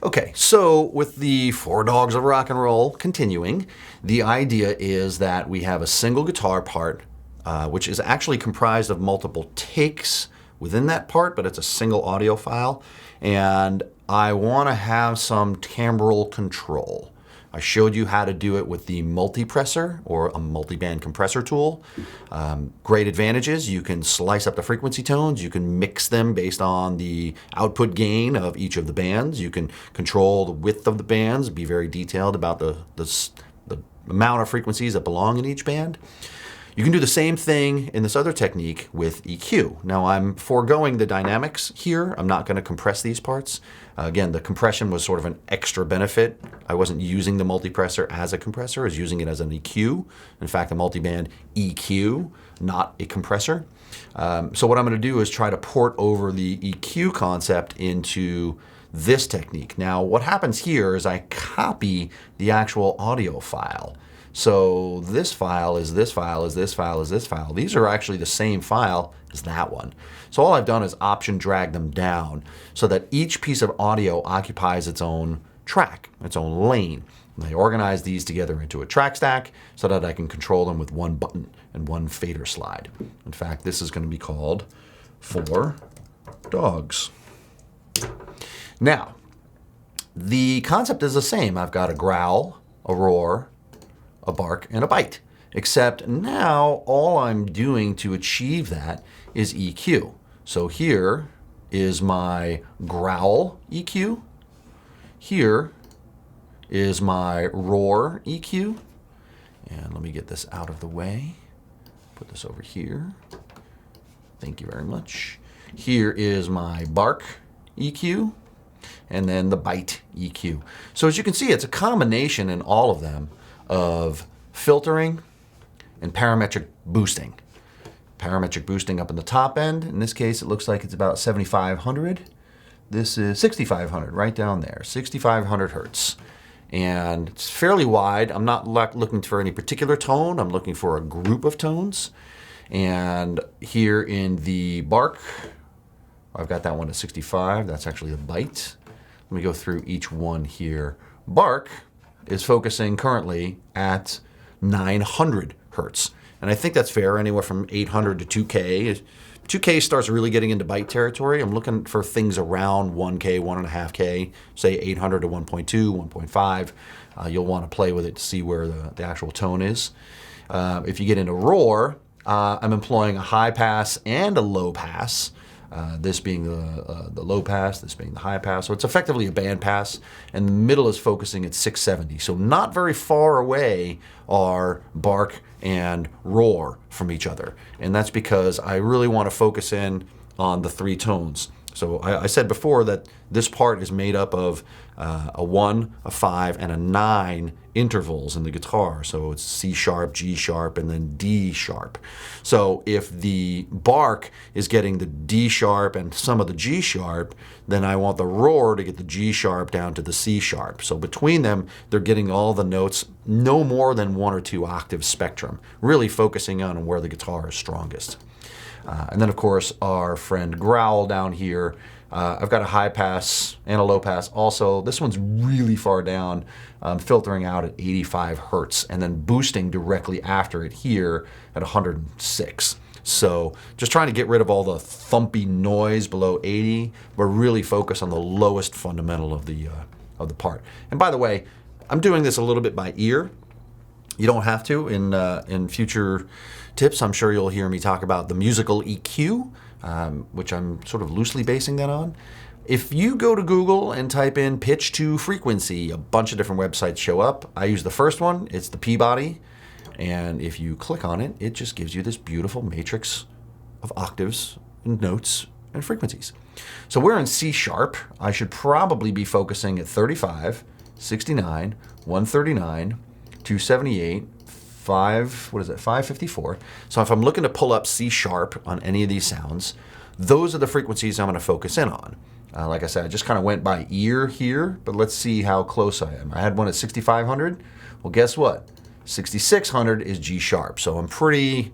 Okay, so with the Four Dogs of Rock and Roll continuing, the idea is that we have a single guitar part, which is actually comprised of multiple takes within that part, but it's a single audio file, and I want to have some timbral control. I showed you how to do it with the multipressor or a multiband compressor tool. Great advantages. You can slice up the frequency tones. You can mix them based on the output gain of each of the bands. You can control the width of the bands, be very detailed about the amount of frequencies that belong in each band. You can do the same thing in this other technique with EQ. Now I'm foregoing the dynamics here. I'm not going to compress these parts. Again, the compression was sort of an extra benefit. I wasn't using the multipressor as a compressor. I was using it as an EQ. In fact, a multiband EQ, not a compressor. So what I'm going to do is try to port over the EQ concept into this technique. Now what happens here is I copy the actual audio file. So this file is this file is this file is this file. These are actually the same file as that one. So all I've done is option drag them down so that each piece of audio occupies its own track, its own lane. And I organize these together into a track stack so that I can control them with one button and one fader slide. In fact, this is going to be called Four Dogs. Now, the concept is the same. I've got a growl, a roar, a bark, and a bite. Except now all I'm doing to achieve that is EQ. So here is my growl EQ. Here is my roar EQ. And let me get this out of the way. Put this over here. Thank you very much. Here is my bark EQ. And then the bite EQ. So as you can see, it's a combination in all of them of filtering and parametric boosting. Parametric boosting up in the top end. In this case, it looks like it's about 7,500. This is 6,500, right down there, 6,500 hertz. And it's fairly wide. I'm not looking for any particular tone. I'm looking for a group of tones. And here in the bark, I've got that one at 65. That's actually a bite. Let me go through each one here. Bark is focusing currently at 900 hertz. And I think that's fair, anywhere from 800 to 2K. 2K starts really getting into byte territory. I'm looking for things around 1K, 1.5K, say 800 to 1.2, 1.5. You'll want to play with it to see where the actual tone is. If you get into roar, I'm employing a high pass and a low pass. This being the low pass, this being the high pass. So it's effectively a band pass, and the middle is focusing at 670. So not very far away are bark and roar from each other. And that's because I really want to focus in on the three tones. So I said before that this part is made up of a 1, a 5, and a 9 intervals in the guitar. So it's C sharp, G sharp, and then D sharp. So if the bark is getting the D sharp and some of the G sharp, then I want the roar to get the G sharp down to the C sharp. So between them, they're getting all the notes no more than 1 or 2 octave spectrum, really focusing on where the guitar is strongest. And then, of course, our friend Growl down here. I've got a high pass and a low pass also. This one's really far down, filtering out at 85 hertz and then boosting directly after it here at 106. So just trying to get rid of all the thumpy noise below 80, but really focus on the lowest fundamental of the part. And by the way, I'm doing this a little bit by ear. You don't have to. In future tips, I'm sure you'll hear me talk about the musical EQ, which I'm sort of loosely basing that on. If you go to Google and type in pitch to frequency, a bunch of different websites show up. I use the first one. It's the Peabody. And if you click on it, it just gives you this beautiful matrix of octaves and notes and frequencies. So we're in C sharp. I should probably be focusing at 35, 69, 139, 278, 554. So if I'm looking to pull up C sharp on any of these sounds, those are the frequencies I'm going to focus in on. Like I said, I just kind of went by ear here, but let's see how close I am. I had one at 6,500. Well, guess what? 6,600 is G sharp. So I'm pretty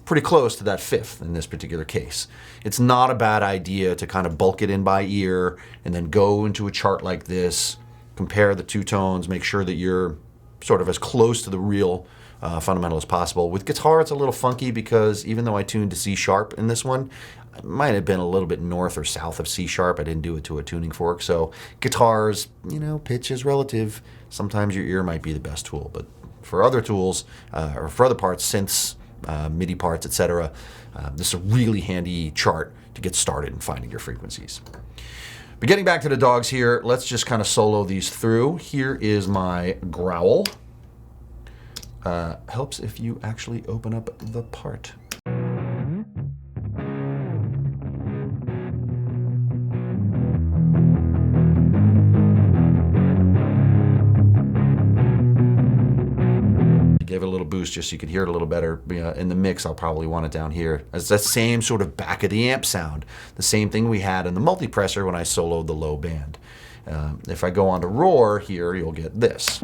pretty close to that fifth in this particular case. It's not a bad idea to kind of bulk it in by ear and then go into a chart like this, compare the two tones, make sure that you're sort of as close to the real fundamental as possible. With guitar, it's a little funky because even though I tuned to C sharp in this one, it might have been a little bit north or south of C sharp. I didn't do it to a tuning fork. So guitars, you know, pitch is relative. Sometimes your ear might be the best tool, but for other tools or for other parts, synths, MIDI parts, etc., this is a really handy chart to get started in finding your frequencies. But getting back to the dogs here, let's just kind of solo these through. Here is my Growl. Helps if you actually open up the part. Give it a little boost just so you could hear it a little better. In the mix, I'll probably want it down here. It's that same sort of back of the amp sound. The same thing we had in the multipressor when I soloed the low band. If I go on to roar here, you'll get this.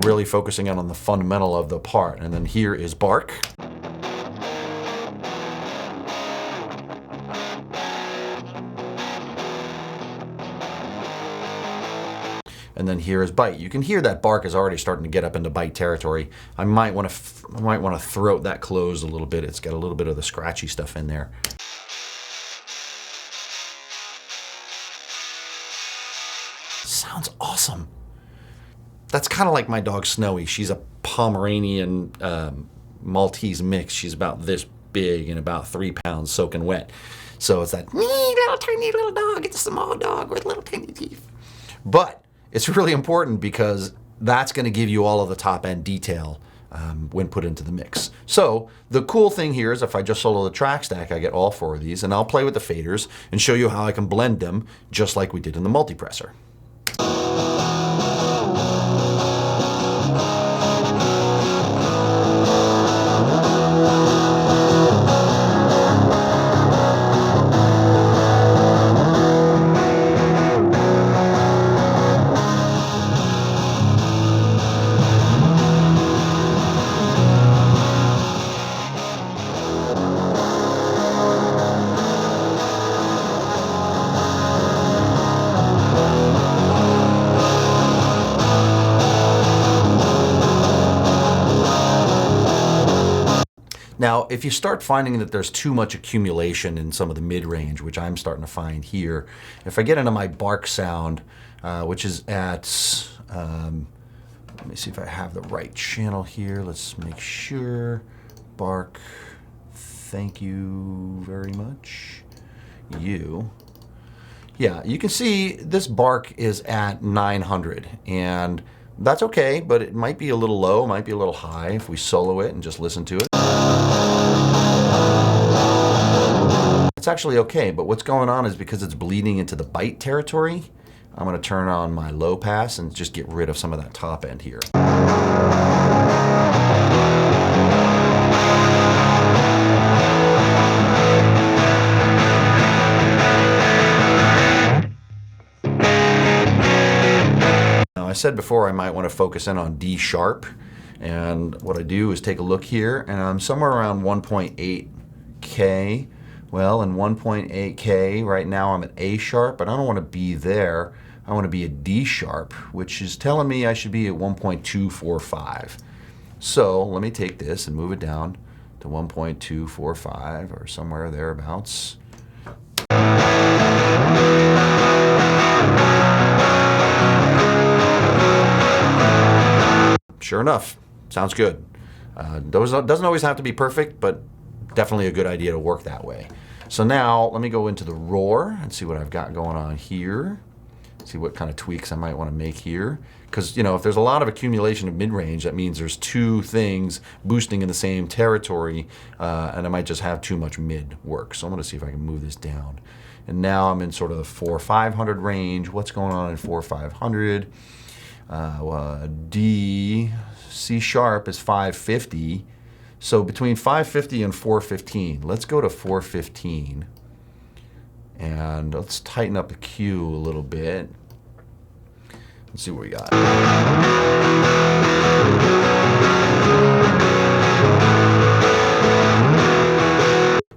Really focusing in on the fundamental of the part. And then here is bark. And then here is bite. You can hear that bark is already starting to get up into bite territory. I might want to throat that closed a little bit. It's got a little bit of the scratchy stuff in there. Sounds awesome. That's kind of like my dog Snowy. She's a Pomeranian Maltese mix. She's about this big and about 3 pounds soaking wet. So it's that little tiny little dog. It's a small dog with little tiny teeth. But it's really important because that's going to give you all of the top end detail when put into the mix. So the cool thing here is if I just solo the track stack, I get all 4 of these, and I'll play with the faders and show you how I can blend them just like we did in the multipressor. Now, if you start finding that there's too much accumulation in some of the mid-range, which I'm starting to find here, if I get into my bark sound, which is at, let me see if I have the right channel here. Let's make sure. Bark, thank you very much. Yeah, you can see this bark is at 900, and that's okay, but it might be a little low, might be a little high if we solo it and just listen to it. It's actually okay, but what's going on is because it's bleeding into the bite territory, I'm going to turn on my low pass and just get rid of some of that top end here. Now, I said before I might want to focus in on D sharp, and what I do is take a look here, and I'm somewhere around 1.8K. Well, in 1.8K, right now I'm at A sharp, but I don't want to be there. I want to be at D sharp, which is telling me I should be at 1.245. So let me take this and move it down to 1.245 or somewhere thereabouts. Sure enough, sounds good. Doesn't always have to be perfect, but definitely a good idea to work that way. So now let me go into the roar and see what I've got going on here. See what kind of tweaks I might want to make here. Because, you know, if there's a lot of accumulation of mid-range, that means there's 2 things boosting in the same territory, and I might just have too much mid work. So I'm going to see if I can move this down. And now I'm in sort of the 4-500 range. What's going on in 4-500? D, C sharp is 550. So between 550 and 415, let's go to 415. And let's tighten up the Q a little bit. Let's see what we got.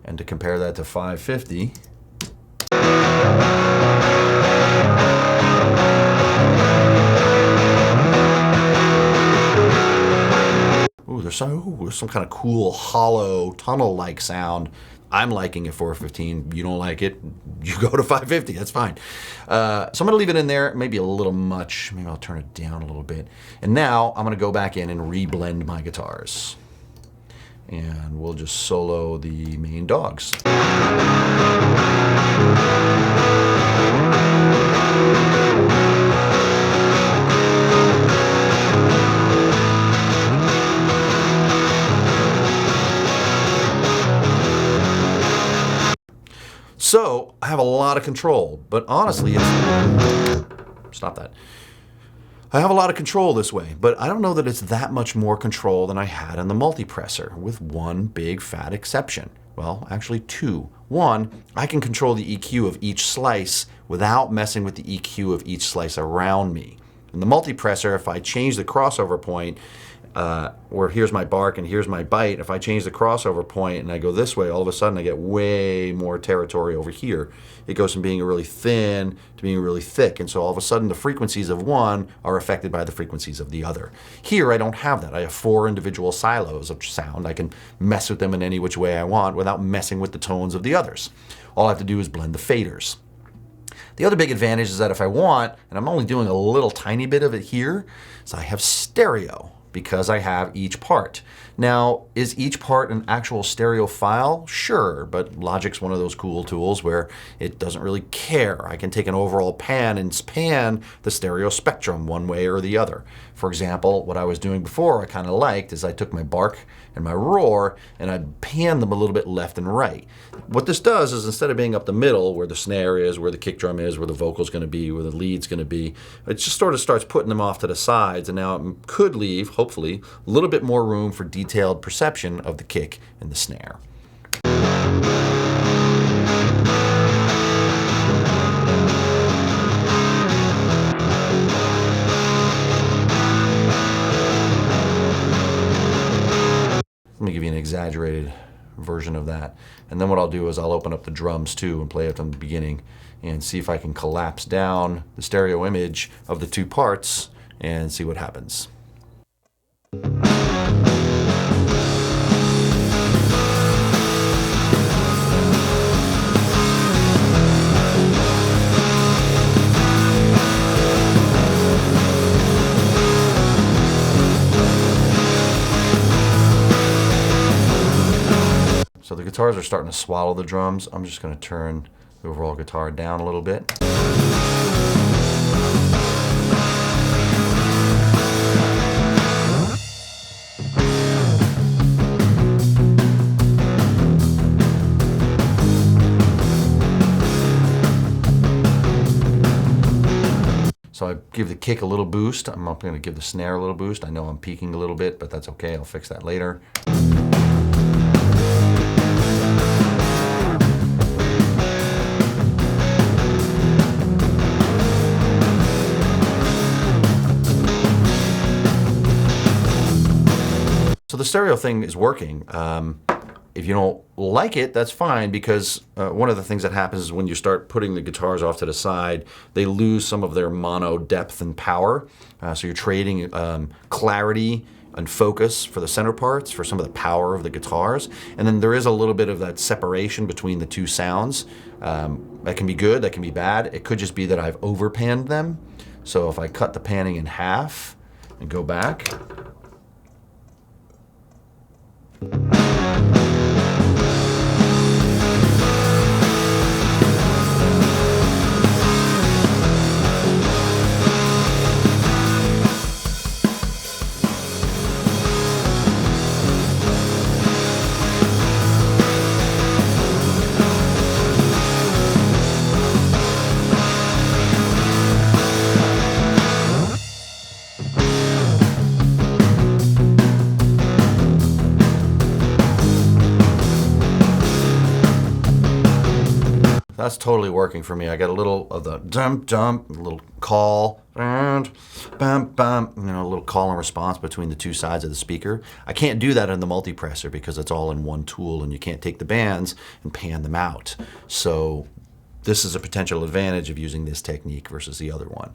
And to compare that to 550, there's some kind of cool hollow tunnel-like sound. I'm liking it 415. You don't like it, you go to 550. That's fine. So I'm going to leave it in there. Maybe a little much. Maybe I'll turn it down a little bit. And now I'm going to go back in and reblend my guitars. And we'll just solo the main dogs. So I have a lot of control, but honestly, stop that. I have a lot of control this way, but I don't know that it's that much more control than I had in the multipressor, with one big fat exception. Well, actually two. One, I can control the EQ of each slice without messing with the EQ of each slice around me. In the multipressor, if I change the crossover point, where here's my bark and here's my bite, if I change the crossover point and I go this way, all of a sudden I get way more territory over here. It goes from being really thin to being really thick, and so all of a sudden the frequencies of one are affected by the frequencies of the other. Here I don't have that. I have 4 individual silos of sound. I can mess with them in any which way I want without messing with the tones of the others. All I have to do is blend the faders. The other big advantage is that if I want, and I'm only doing a little tiny bit of it here, is I have stereo, because I have each part. Now, is each part an actual stereo file? Sure, but Logic's one of those cool tools where it doesn't really care. I can take an overall pan and pan the stereo spectrum one way or the other. For example, what I was doing before I kind of liked is I took my bark and my roar and I panned them a little bit left and right. What this does is, instead of being up the middle where the snare is, where the kick drum is, where the vocal's going to be, where the lead's going to be, it just sort of starts putting them off to the sides, and now it could leave, hopefully, a little bit more room for detailed perception of the kick and the snare. Let me give you an exaggerated version of that. And then what I'll do is I'll open up the drums too and play it from the beginning and see if I can collapse down the stereo image of the two parts and see what happens. So the guitars are starting to swallow the drums. I'm just going to turn the overall guitar down a little bit. So I give the kick a little boost. I'm not going to give the snare a little boost. I know I'm peaking a little bit, but that's okay. I'll fix that later. So the stereo thing is working. If you don't like it, that's fine, because one of the things that happens is when you start putting the guitars off to the side, they lose some of their mono depth and power. So you're trading clarity and focus for the center parts for some of the power of the guitars. And then there is a little bit of that separation between the two sounds. That can be good, that can be bad. It could just be that I've overpanned them. So if I cut the panning in half and go back, that's totally working for me. I got a little of the dump, a little call and bam, bam, a little call and response between the two sides of the speaker. I can't do that in the multipressor because it's all in one tool and you can't take the bands and pan them out. So this is a potential advantage of using this technique versus the other one.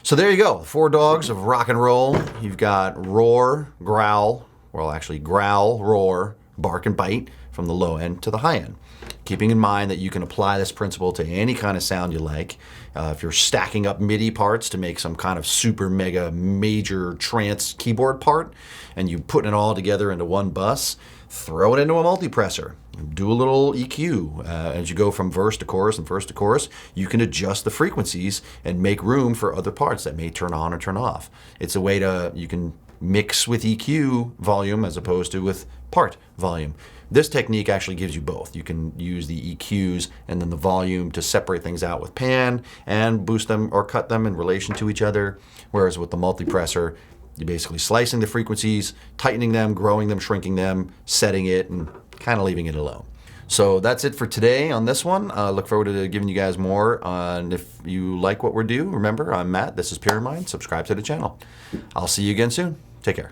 So there you go, 4 dogs of rock and roll. You've got roar, growl, well actually growl, roar, bark and bite from the low end to the high end. Keeping in mind that you can apply this principle to any kind of sound you like. If you're stacking up MIDI parts to make some kind of super mega major trance keyboard part and you put it all together into one bus, throw it into a multipressor. Do a little EQ. As you go from verse to chorus and verse to chorus, you can adjust the frequencies and make room for other parts that may turn on or turn off. It's a way you can mix with EQ volume as opposed to with part volume. This technique actually gives you both. You can use the EQs and then the volume to separate things out with pan and boost them or cut them in relation to each other. Whereas with the multipressor, you're basically slicing the frequencies, tightening them, growing them, shrinking them, setting it, and kind of leaving it alone. So that's it for today on this one. Look forward to giving you guys more. And if you like what we're doing, remember, I'm Matt. This is Pyramind. Subscribe to the channel. I'll see you again soon. Take care.